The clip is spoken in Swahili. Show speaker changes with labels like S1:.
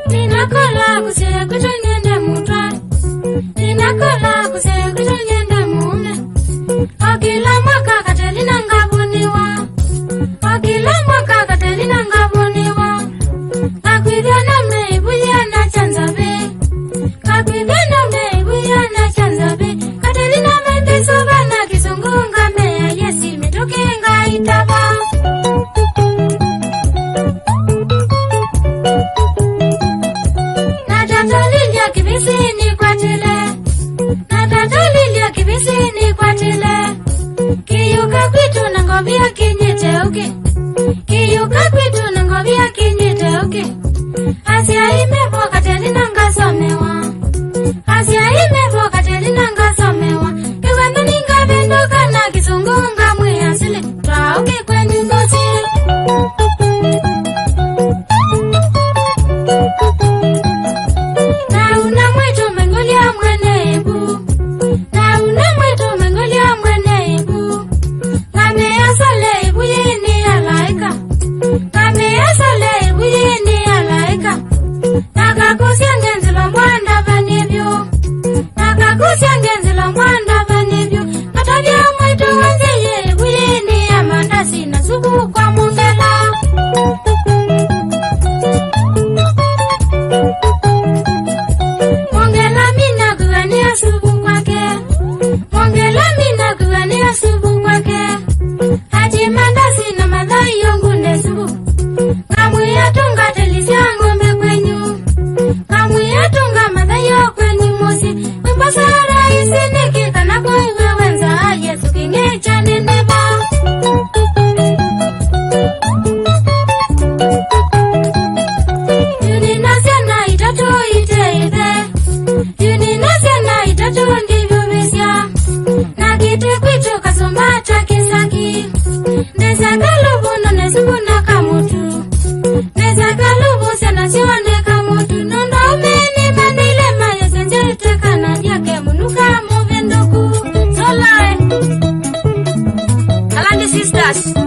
S1: Ninakola kusema kutonyende mutwa. Ninakola kusema kutonyende mume. Akila mwaka Katelina ngabuniwa. Akila mwaka Katelina ngabuniwa. Kakwidana meibuya na chanzabe. Kakwidana meibuya na chanzabe. Katelina mendeso bana kisungunga mea yesi metokenga itaba. Kibisini kwa tile, natatalilia kibisini kwa tile. Kiyuka kwitu na ngobia kinyete uke. Kiyuka kwitu na ngobia kinyete uke. Asia imevo Katelina ngasomewa. Asia imevo Katelina ngasomewa. Kiwendo ninga bendoka na kisungunga mwiasile. Twa uke kwenye ngosi. Sisters.